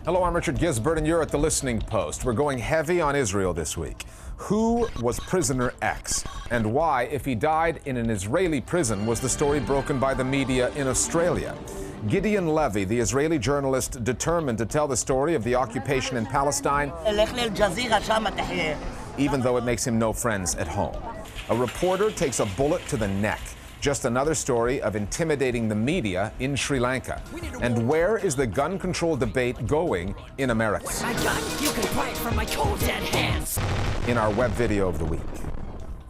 Hello, I'm Richard Gisbert, and you're at The Listening Post. We're going heavy on Israel this week. Who was prisoner X? And why, if he died in an Israeli prison, was the story broken by the media in Australia? Gideon Levy, the Israeli journalist determined to tell the story of the occupation in Palestine, even though it makes him no friends at home. A reporter takes a bullet to the neck. Just another story of intimidating the media in Sri Lanka. And where is the gun control debate going in America? My gun, you can pry it from my cold dead hands. In our web video of the week.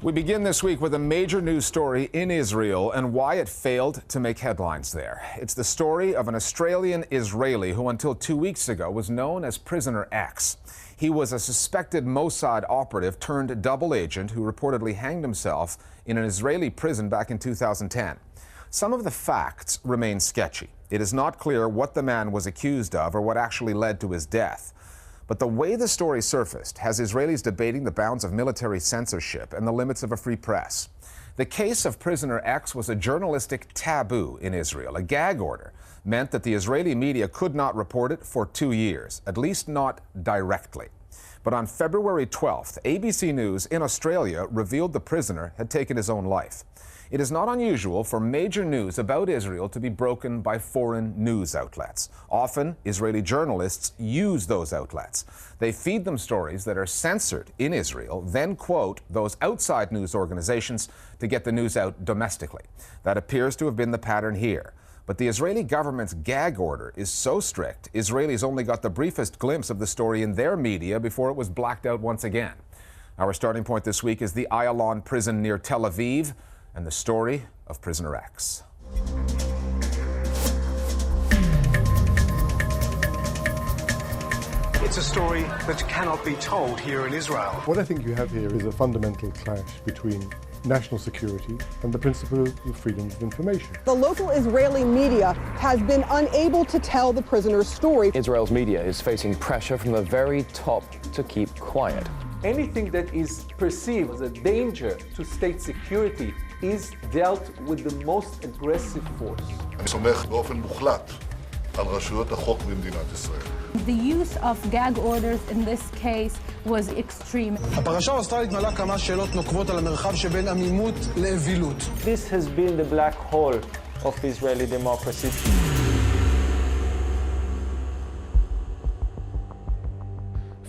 We begin this week with a major news story in Israel and why it failed to make headlines there. It's the story of an Australian Israeli who until 2 weeks ago was known as Prisoner X. He was a suspected Mossad operative turned double agent who reportedly hanged himself in an Israeli prison back in 2010. Some of the facts remain sketchy. It is not clear what the man was accused of or what actually led to his death. But the way the story surfaced has Israelis debating the bounds of military censorship and the limits of a free press. The case of Prisoner X was a journalistic taboo in Israel. A gag order meant that the Israeli media could not report it for 2 years, at least not directly. But on February 12th, ABC News in Australia revealed the prisoner had taken his own life. It is not unusual for major news about Israel to be broken by foreign news outlets. Often, Israeli journalists use those outlets. They feed them stories that are censored in Israel, then quote those outside news organizations to get the news out domestically. That appears to have been the pattern here. But the Israeli government's gag order is so strict, Israelis only got the briefest glimpse of the story in their media before it was blacked out once again. Our starting point this week is the Ayalon prison near Tel Aviv and the story of Prisoner X. It's a story that cannot be told here in Israel. What I think you have here is a fundamental clash between national security and the principle of freedom of information. The local Israeli media has been unable to tell the prisoner's story. Israel's media is facing pressure from the very top to keep quiet. Anything that is perceived as a danger to state security is dealt with the most aggressive force. אני סומך באופן מוחלט על רשויות החוק במדינת ישראל. The use of gag orders in this case was extreme. הפרשה האוסטרלית מעלה כמה שאלות נוקבות על המרחב שבין עמימות לאווילות. This has been the black hole of Israeli democracy.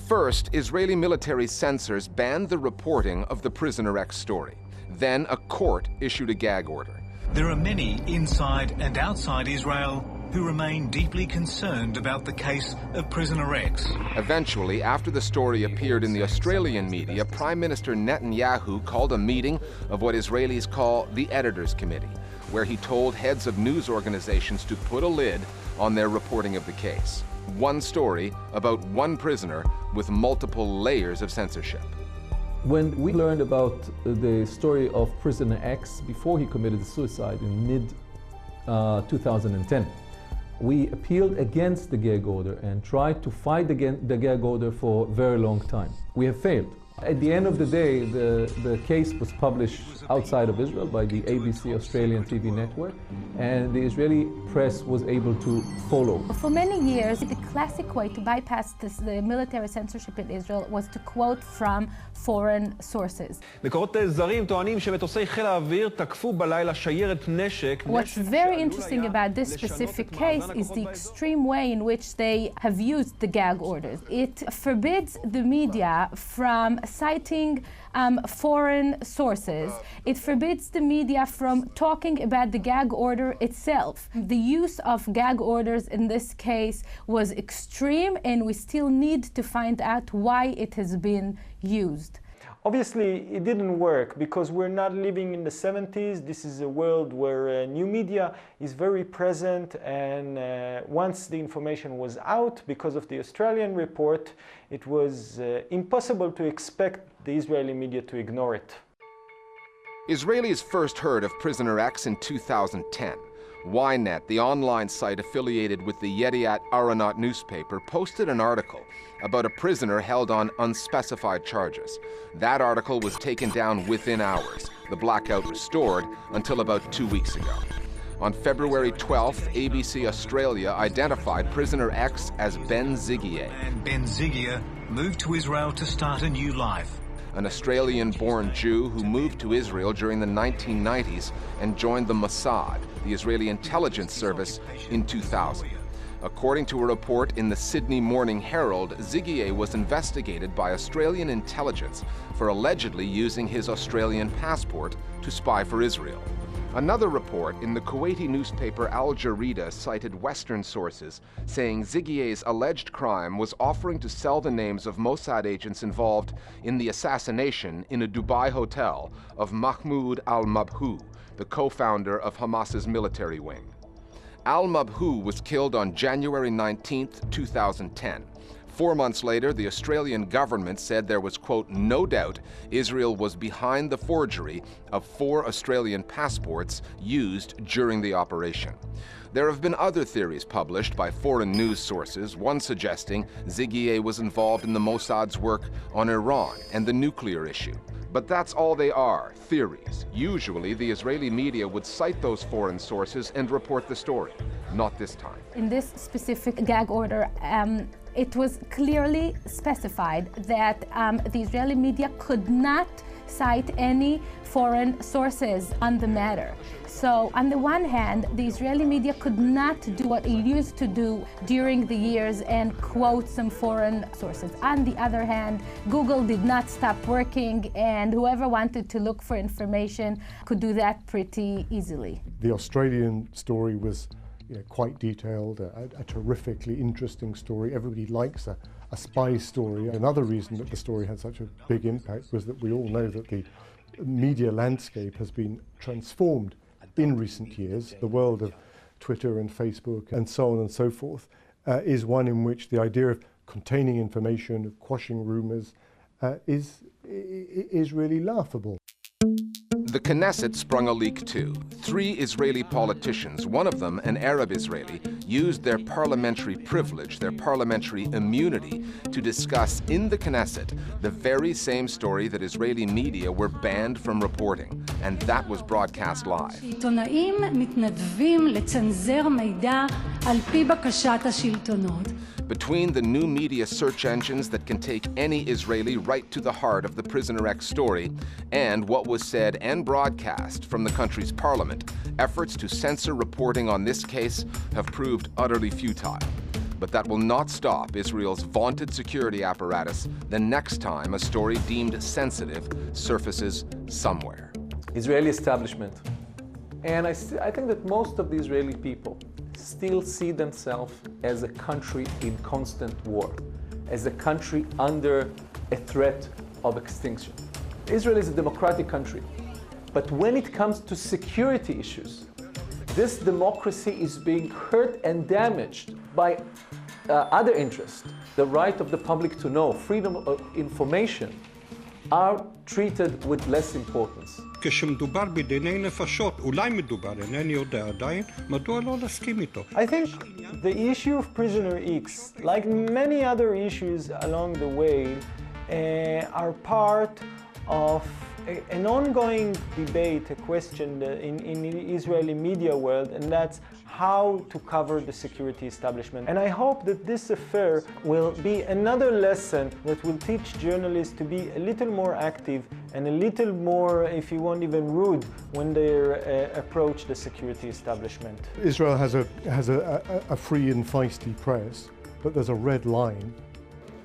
First, Israeli military censors banned the reporting of the Prisoner X story. Then a court issued a gag order. There are many inside and outside Israel who remain deeply concerned about the case of Prisoner X. Eventually, after the story appeared in the Australian media, Prime Minister Netanyahu called a meeting of what Israelis call the Editors' Committee, where he told heads of news organizations to put a lid on their reporting of the case. One story about one prisoner with multiple layers of censorship. When we learned about the story of Prisoner X before he committed suicide in mid-2010, we appealed against the gag order and tried to fight the gag order for a very long time. We have failed. At the end of the day, the case was published outside of Israel by the ABC Australian TV network, and the Israeli press was able to follow. For many years, the classic way to bypass the military censorship in Israel was to quote from foreign sources. מקורות זרים טוענים שמטוסי חיל האוויר תקפו בלילה שיירת נשק. What's very interesting about this specific case is the extreme way in which they have used the gag orders. It forbids the media from citing foreign sources. It forbids the media from talking about the gag order itself. The use of gag orders in this case was extreme, and we still need to find out why it has been used. Obviously, it didn't work because we're not living in the 70s. This is a world where new media is very present, and once the information was out because of the Australian report, it was impossible to expect the Israeli media to ignore it. Israelis first heard of Prisoner X in 2010. Ynet, the online site affiliated with the Yediat Aharonot newspaper, posted an article about a prisoner held on unspecified charges. That article was taken down within hours, the blackout restored until about 2 weeks ago. On February 12th, ABC Australia identified prisoner X as Ben Zigier. And Ben Zigier moved to Israel to start a new life. An Australian-born Jew who moved to Israel during the 1990s and joined the Mossad, the Israeli intelligence service, in 2000. According to a report in the Sydney Morning Herald, Zigier was investigated by Australian intelligence for allegedly using his Australian passport to spy for Israel. Another report in the Kuwaiti newspaper Al Jazeera cited Western sources saying Zigier's alleged crime was offering to sell the names of Mossad agents involved in the assassination in a Dubai hotel of Mahmoud al-Mabhouh, the co-founder of Hamas's military wing. Al-Mabhouh was killed on January 19, 2010. 4 months later, the Australian government said there was, quote, no doubt Israel was behind the forgery of 4 Australian passports used during the operation. There have been other theories published by foreign news sources, one suggesting Zigier was involved in the Mossad's work on Iran and the nuclear issue. But that's all they are, theories. Usually, the Israeli media would cite those foreign sources and report the story. Not this time. In this specific gag order, it was clearly specified that the Israeli media could not cite any foreign sources on the matter. So on the one hand, the Israeli media could not do what it used to do during the years and quote some foreign sources. On the other hand, Google did not stop working, and whoever wanted to look for information could do that pretty easily. The Australian story was quite detailed, a terrifically interesting story. Everybody likes a spy story. Another reason that the story had such a big impact was that we all know that the media landscape has been transformed in recent years. The world of Twitter and Facebook and so on and so forth is one in which the idea of containing information, of quashing rumors, is really laughable. The Knesset sprung a leak too. 3 Israeli politicians, one of them an Arab Israeli, used their parliamentary privilege, their parliamentary immunity, to discuss in the Knesset the very same story that Israeli media were banned from reporting. And that was broadcast live. עיתונאים מתנדבים לצנזר מידע על פי בקשת השלטונות. Between the new media search engines that can take any Israeli right to the heart of the Prisoner X story and what was said and broadcast from the country's parliament, efforts to censor reporting on this case have proved utterly futile. But that will not stop Israel's vaunted security apparatus the next time a story deemed sensitive surfaces somewhere. Israeli establishment. And I think that most of the Israeli people still see themselves as a country in constant war, as a country under a threat of extinction. Israel is a democratic country, but when it comes to security issues, this democracy is being hurt and damaged by other interests. The right of the public to know, freedom of information, are treated with less importance. כשמדובר בדיני נפשות, אולי מדובר, אינני יודע עדיין, מדוע לא להסכים איתו? I think the issue of prisoner X, like many other issues along the way, are part of an ongoing debate, a question in the Israeli media world, and that's how to cover the security establishment. And I hope that this affair will be another lesson that will teach journalists to be a little more active and a little more, if you want, even rude when they approach the security establishment. Israel has a free and feisty press, but there's a red line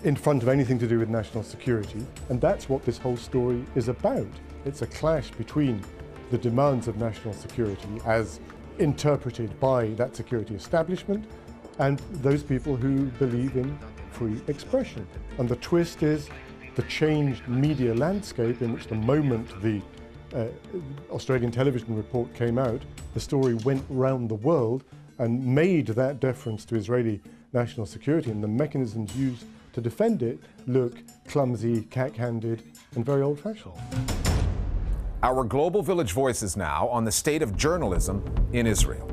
in front of anything to do with national security, and that's what this whole story is about. It's a clash between the demands of national security as interpreted by that security establishment and those people who believe in free expression. And the twist is the changed media landscape in which the moment the Australian television report came out, the story went round the world and made that deference to Israeli national security and the mechanisms used to defend it look clumsy, cack-handed, and very old-fashioned. Our Global Village voices now on the state of journalism in Israel.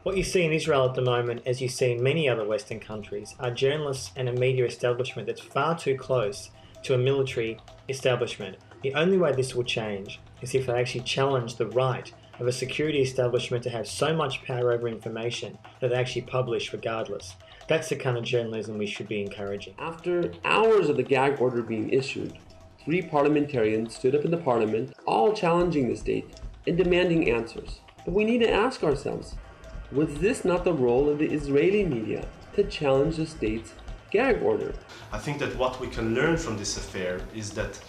What you see in Israel at the moment, as you see in many other Western countries, are journalists and a media establishment that's far too close to a military establishment. The only way this will change is if they actually challenge the right of a security establishment to have so much power over information that they actually publish regardless. That's the kind of journalism we should be encouraging. After hours of the gag order being issued, 3 parliamentarians stood up in the parliament, all challenging the state and demanding answers. But we need to ask ourselves, was this not the role of the Israeli media to challenge the state's gag order? I think that what we can learn from this affair is that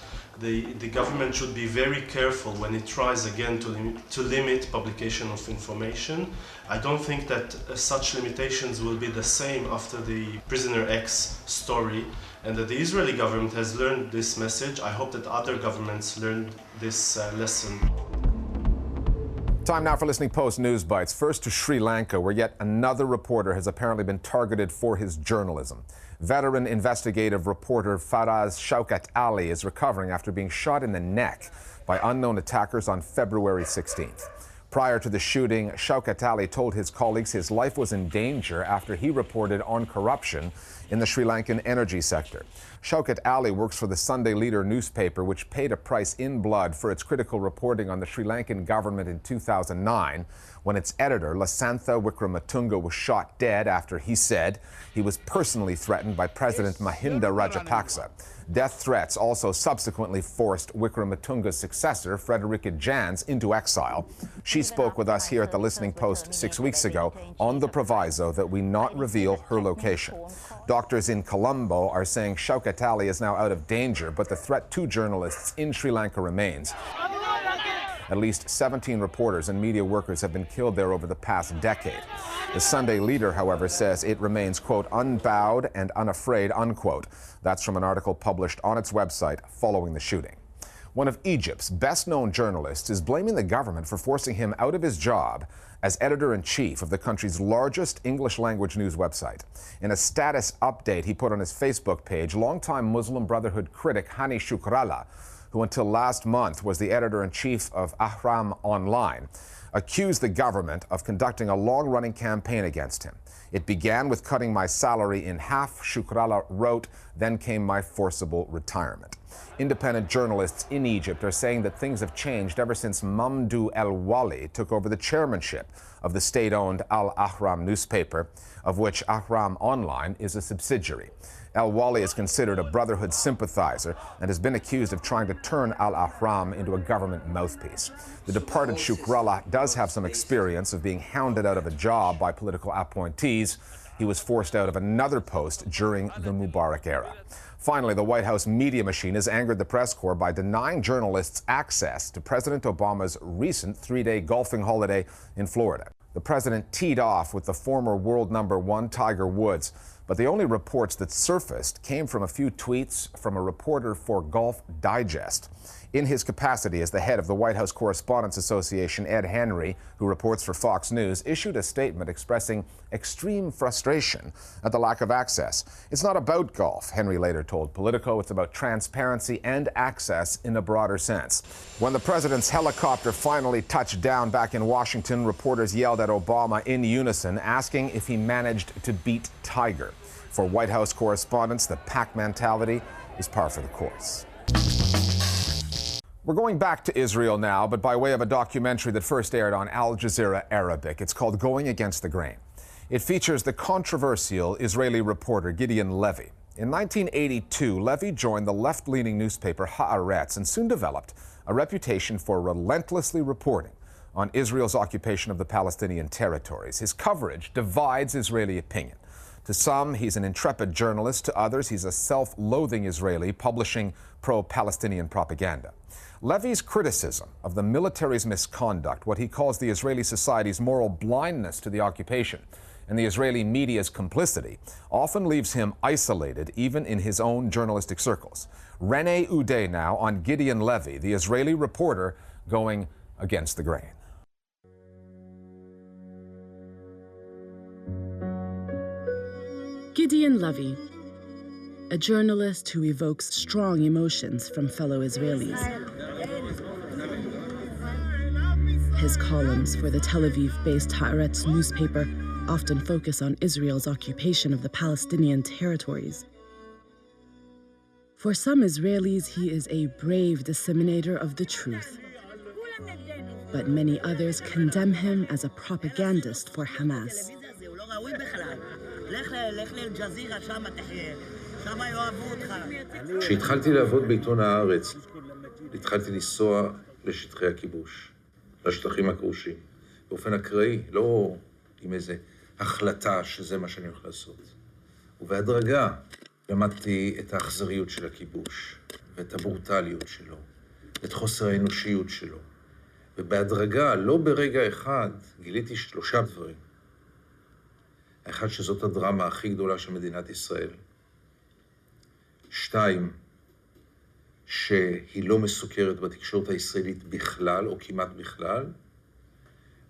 the government should be very careful when it tries again to limit publication of information. I don't think that such limitations will be the same after the Prisoner X story, and that the Israeli government has learned this message. I hope that other governments learn this lesson. Time now for Listening Post NewsBytes. First to Sri Lanka, where yet another reporter has apparently been targeted for his journalism. Veteran investigative reporter Faraz Shaukat Ali is recovering after being shot in the neck by unknown attackers on February 16th. Prior to the shooting, Shaukat Ali told his colleagues his life was in danger after he reported on corruption in the Sri Lankan energy sector. Shaukat Ali works for the Sunday Leader newspaper, which paid a price in blood for its critical reporting on the Sri Lankan government in 2009, when its editor, Lasantha Wickrematunge, was shot dead after he said he was personally threatened by President Mahinda Rajapaksa. Death threats also subsequently forced Wickrematunge's successor, Frederike Jans, into exile. She spoke with us here at the Listening Post 6 weeks ago on the proviso that we not reveal her location. Doctors in Colombo are saying Shaukat Ali is now out of danger, but the threat to journalists in Sri Lanka remains. At least 17 reporters and media workers have been killed there over the past decade. The Sunday Leader, however, says it remains, quote, unbowed and unafraid, unquote. That's from an article published on its website following the shooting. One of Egypt's best-known journalists is blaming the government for forcing him out of his job as editor-in-chief of the country's largest English-language news website. In a status update he put on his Facebook page, longtime Muslim Brotherhood critic Hani Shukrallah, who until last month was the editor-in-chief of Ahram Online, accused the government of conducting a long-running campaign against him. It began with cutting my salary in half, Shukrallah wrote, then came my forcible retirement. Independent journalists in Egypt are saying that things have changed ever since Mamdouh El-Wali took over the chairmanship of the state-owned Al-Ahram newspaper, of which Ahram Online is a subsidiary. El-Wali is considered a Brotherhood sympathizer and has been accused of trying to turn Al-Ahram into a government mouthpiece. The departed Shukrallah does have some experience of being hounded out of a job by political appointees. He was forced out of another post during the Mubarak era. Finally, the White House media machine has angered the press corps by denying journalists access to President Obama's recent 3-day golfing holiday in Florida. The president teed off with the former world #1 Tiger Woods, but the only reports that surfaced came from a few tweets from a reporter for Golf Digest. In his capacity as the head of the White House Correspondents Association, Ed Henry, who reports for Fox News, issued a statement expressing extreme frustration at the lack of access. It's not about golf, Henry later told Politico. It's about transparency and access in a broader sense. When the president's helicopter finally touched down back in Washington, reporters yelled at Obama in unison, asking if he managed to beat Tiger. For White House correspondents, the pack mentality is par for the course. We're going back to Israel now, but by way of a documentary that first aired on Al Jazeera Arabic. It's called Going Against the Grain. It features the controversial Israeli reporter Gideon Levy. In 1982, Levy joined the left-leaning newspaper Haaretz and soon developed a reputation for relentlessly reporting on Israel's occupation of the Palestinian territories. His coverage divides Israeli opinion. To some, he's an intrepid journalist. To others, he's a self-loathing Israeli publishing pro-Palestinian propaganda. Levy's criticism of the military's misconduct, what he calls the Israeli society's moral blindness to the occupation, and the Israeli media's complicity, often leaves him isolated even in his own journalistic circles. Renee Uday now on Gideon Levy, the Israeli reporter going against the grain. Gideon Levy, a journalist who evokes strong emotions from fellow Israelis. His columns for the Tel Aviv-based Haaretz newspaper often focus on Israel's occupation of the Palestinian territories. For some Israelis, he is a brave disseminator of the truth. but many others condemn him as a propagandist for Hamas. כשהתחלתי לעבוד בעיתון הארץ, התחלתי לנסוע לשטחי הכיבוש, לשטחים הכבושים, באופן אקראי, לא עם איזו החלטה שזה מה שאני הולך לעשות. ובהדרגה למדתי את האכזריות של הכיבוש, ואת הברוטליות שלו, את חוסר האנושיות שלו. ובהדרגה, לא ברגע אחד, גיליתי 3 דברים. האחד, שזאת הדרמה הכי גדולה של מדינת ישראל. 2, שהיא לא מסוקרת בתקשורת הישראלית בכלל, או כמעט בכלל.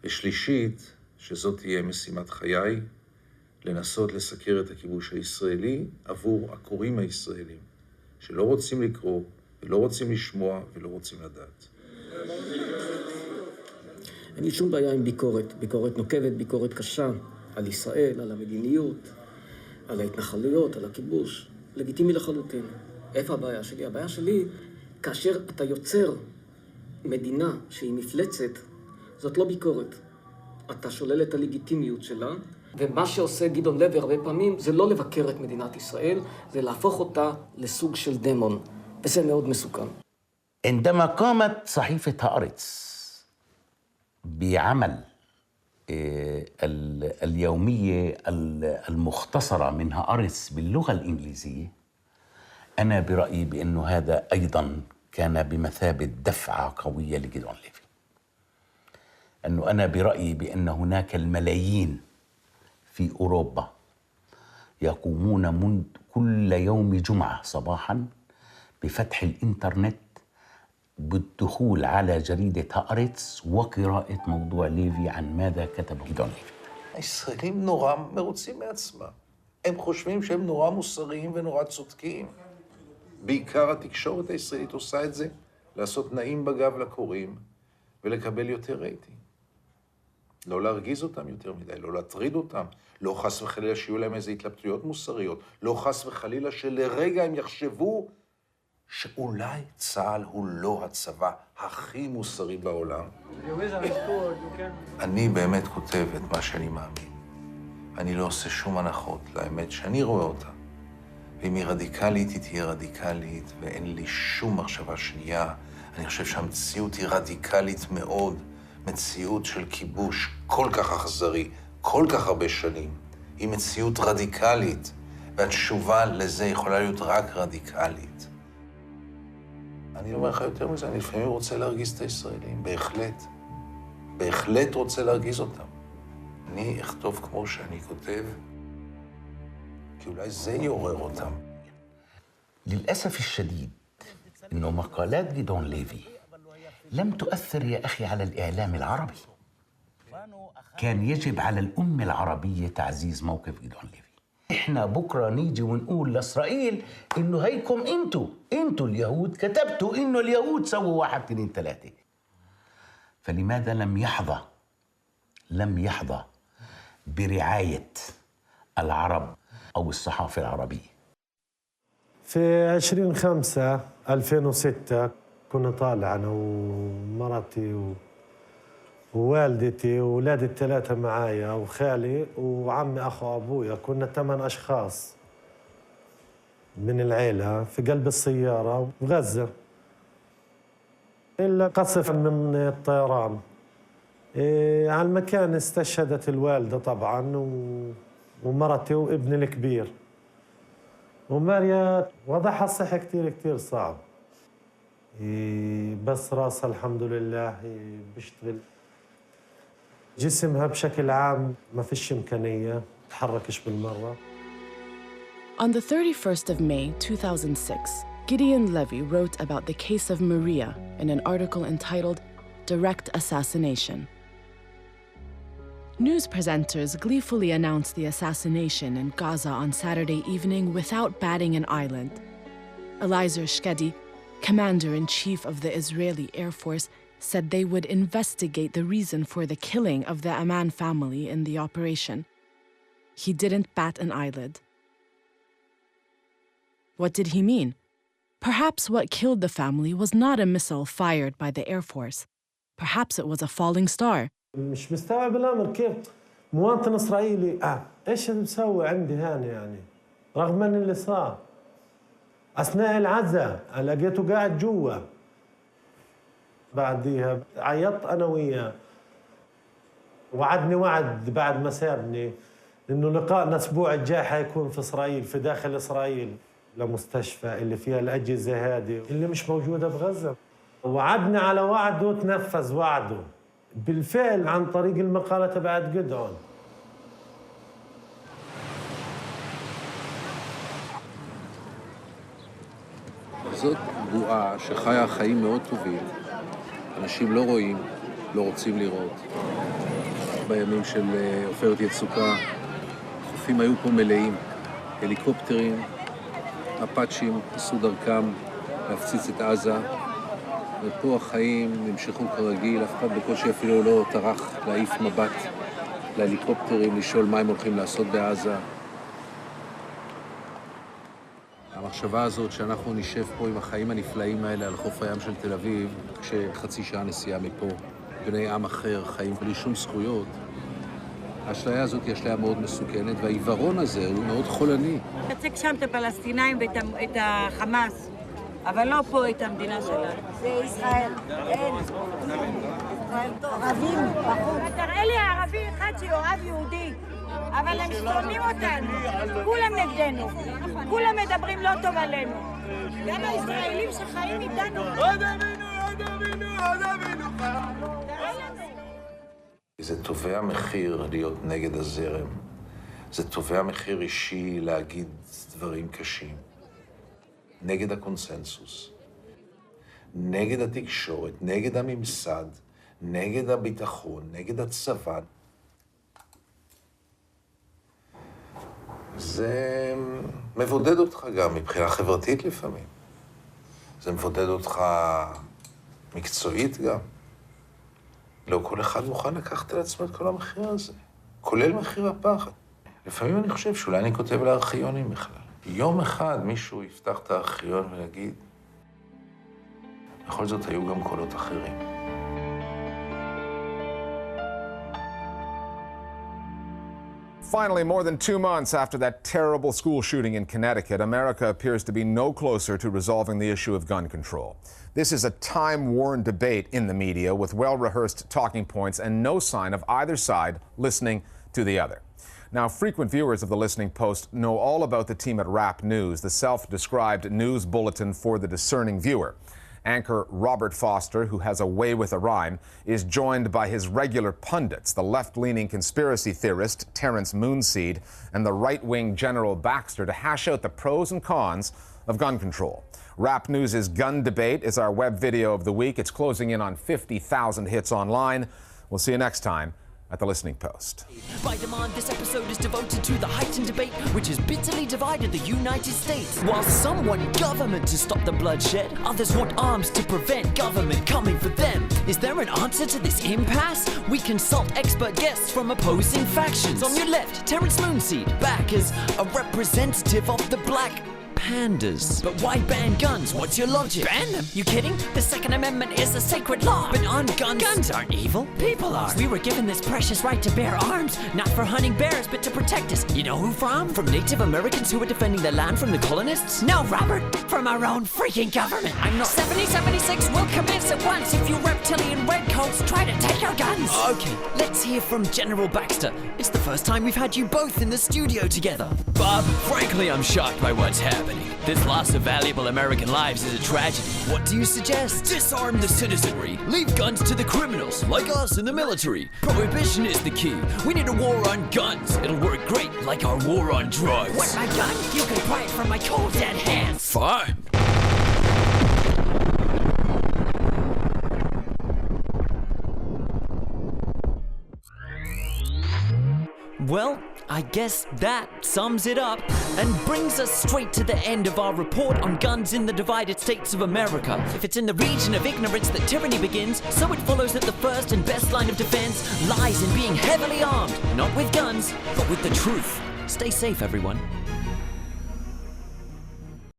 ושלישית, שזאת תהיה משימת חיי, לנסות לסקר את הכיבוש הישראלי עבור הקוראים הישראלים, שלא רוצים לקרוא, ולא רוצים לשמוע, ולא רוצים לדעת. אין לי שום בעיה עם ביקורת, ביקורת נוקבת, ביקורת קשה, על ישראל, על המדיניות, על ההתנחלויות, על הכיבוש. לגיטימי לחלוטין. איפה הבעיה שלי? הבעיה שלי, כאשר אתה יוצר מדינה שהיא מפלצת, זאת לא ביקורת. אתה שולל את הלגיטימיות שלה, ומה שעושה גדעון לוי הרבה פעמים זה לא לבקר את מדינת ישראל, זה להפוך אותה לסוג של דמון, וזה מאוד מסוכן. عندما قامت صحيفة هارتز بعمل اليومية المختصرة من هارتز باللغة الإنجليزية، أنا برأيي بأنه هذا أيضاً كان بمثابة دفعة قوية لجدعون ليفي. أنه أنا برأيي بأن هناك الملايين في أوروبا يقومون منذ كل يوم جمعة صباحاً بفتح الإنترنت بالدخول على جريدة هارتز وقراءة موضوع ليفي عن ماذا كتب גדעון לוי. הישראלים נורא מרוצים מעצמם. הם חושבים שהם נורא מוסריים ונורא צודקים. בעיקר התקשורת הישראלית עושה את זה, לעשות נעים בגב לקוראים ולקבל יותר רייטינג. לא להרגיז אותם יותר מדי, לא להטריד אותם, לא חס וחלילה שיהיו להם איזה התלבטויות מוסריות, לא חס וחלילה שלרגע הם יחשבו שאולי צה"ל הוא לא הצבא הכי מוסרי בעולם. אני באמת כותב את מה שאני מאמין. אני לא עושה שום הנחות לאמת שאני רואה אותה. ואם היא רדיקלית, היא תהיה רדיקלית, ואין לי שום מחשבה שנייה. אני חושב שהמציאות היא רדיקלית מאוד. מציאות של כיבוש כל כך אכזרי, כל כך הרבה שנים. היא מציאות רדיקלית, והתשובה לזה יכולה להיות רק רדיקלית. אני אומר לך יותר מזה, אני לפעמים רוצה להרגיז את הישראלים, בהחלט. בהחלט רוצה להרגיז אותם. אני אכתוב כמו שאני כותב, כי אולי זה יעורר אותם. للأسف الشديد إنه مقالات جدعون ليفي لم تؤثر يا أخي على الإعلام العربي. كان يجب على الأمة العربية تعزيز موقف جدعون ليفي. إحنا بكرة نيجي ونقول لإسرائيل إنه هيكم أنتوا اليهود كتبتوا إنه اليهود سووا 1 2 3. فلماذا لم يحظى برعاية العرب أو الصحافة العربية؟ في 20/5/2006 كنا طالع أنا ومرتي ووالدتي وولادي ال3 معايا وخالي وعمي أخو أبويا. كنا 8 أشخاص من العيلة في قلب السيارة بغزة. إلا قصف من الطيران. على المكان استشهدت الوالدة طبعاً ومرتي وابني الكبير. وماريا وضعها الصحي كتير صعب. بس راسها الحمد لله بيشتغل. جسمها بشكل عام ما فيش إمكانية تحركش بالمرة. On the 31st of May 2006, Gideon Levy wrote about the case of Maria in an article entitled Direct Assassination. News presenters gleefully announced the assassination in Gaza on Saturday evening without batting an eyelid. Eliezer Shkedi, commander-in-chief of the Israeli Air Force, said they would investigate the reason for the killing of the Amman family in the operation. He didn't bat an eyelid. What did he mean? Perhaps what killed the family was not a missile fired by the Air Force. Perhaps it was a falling star. مش مستوعب الأمر كيف مواطن إسرائيلي إيش مسوي عندي هان يعني رغم من اللي صار أثناء العزاء لقيته قاعد جوا بعديها عيطت أنا وياه وعدني وعد بعد ما سابني إنه لقائنا الأسبوع الجاي حيكون في إسرائيل في داخل إسرائيل لمستشفى اللي فيها الأجهزة هذه اللي مش موجودة بغزة وعدني على وعده وتنفذ وعده بالفعل عن طريق المقالة تبعت جدعون. זאת בועה שחיה חיים מאוד טובים. אנשים לא רואים, לא רוצים לראות. בימים של עופרת יצוקה, החופים היו פה מלאים. הליקופטרים, אפאצ'ים עשו דרכם להפציץ את עזה. ופה החיים נמשכו כרגיל, אף אחד בקושי אפילו לא טרח להעיף מבט להליקופטרים, לשאול מה הם הולכים לעשות בעזה. המחשבה הזאת שאנחנו נשב פה עם החיים הנפלאים האלה על חוף הים של תל אביב, כשחצי שעה נסיעה מפה, בני עם אחר חיים בלי שום זכויות, האשליה הזאת היא אשליה מאוד מסוכנת, והעיוורון הזה הוא מאוד חולני. תצג שם את הפלסטינאים ואת החמאס, אבל לא פה את המדינה שלנו. זה ישראל. אין. ערבים, בחוץ. תראה לי ערבי אחד שאוהב יהודי. אבל הם שונאים אותנו, כולם נגדנו, כולם מדברים לא טוב עלינו. גם הישראלים שחיים איתנו. עוד אבינו, עוד אבינו, עוד אבינו. זה תובע מחיר להיות נגד הזרם. זה תובע מחיר אישי להגיד דברים קשים. נגד הקונסנזוס. נגד התקשורת, נגד הממסד, נגד הביטחון, נגד הצבא. זה מבודד אותך גם מבחינה חברתית לפעמים. זה מבודד אותך מקצועית גם. לא כל אחד מוכן לקחת על עצמו את כל המחיר הזה, כולל מחיר הפחד. לפעמים אני חושב שאולי אני כותב לארכיונים בכלל. יום אחד מישהו יפתח את הארכיון ויגיד, בכל זאת היו גם קולות אחרים. Finally, more than 2 months after that terrible school shooting in Connecticut, America appears to be no closer to resolving the issue of gun control. This is a time-worn debate in the media with well-rehearsed talking points and no sign of either side listening to the other. Now, frequent viewers of the Listening Post know all about the team at Rap News, the self-described news bulletin for the discerning viewer. Anchor Robert Foster, who has a way with a rhyme, is joined by his regular pundits, the left-leaning conspiracy theorist Terrence Moonseed and the right-wing General Baxter, to hash out the pros and cons of gun control. Rap News' Gun Debate is our web video of the week. It's closing in on 50,000 hits online. We'll see you next time at the Listening Post. By demand, this episode is devoted to the heightened debate which has bitterly divided the United States. While some want government to stop the bloodshed, others want arms to prevent government coming for them. Is there an answer to this impasse? We consult expert guests from opposing factions. On your left, Terrence Moonseed, back as a representative of the black pandas. But why ban guns? What's your logic? Ban them? You kidding? The Second Amendment is a sacred law. But aren't guns aren't evil. People are. We were given this precious right to bear arms, not for hunting bears, but to protect us. You know who from? From Native Americans who were defending their land from the colonists? No, Robert. From our own freaking government. I'm not. 7076 will commence at once if you reptilian redcoats try to take our guns. Okay, let's hear from General Baxter. It's the first time we've had you both in the studio together. Bob, frankly, I'm shocked by what's happening. This loss of valuable American lives is a tragedy. What do you suggest? Disarm the citizenry. Leave guns to the criminals, like us in the military. Prohibition is the key. We need a war on guns. It'll work great, like our war on drugs. What, my gun? You can pry it from my cold dead hands. Fine. Well, I guess that sums it up and brings us straight to the end of our report on guns in the divided states of America. If it's in the region of ignorance that tyranny begins, so it follows that the first and best line of defense lies in being heavily armed, not with guns, but with the truth. Stay safe, everyone.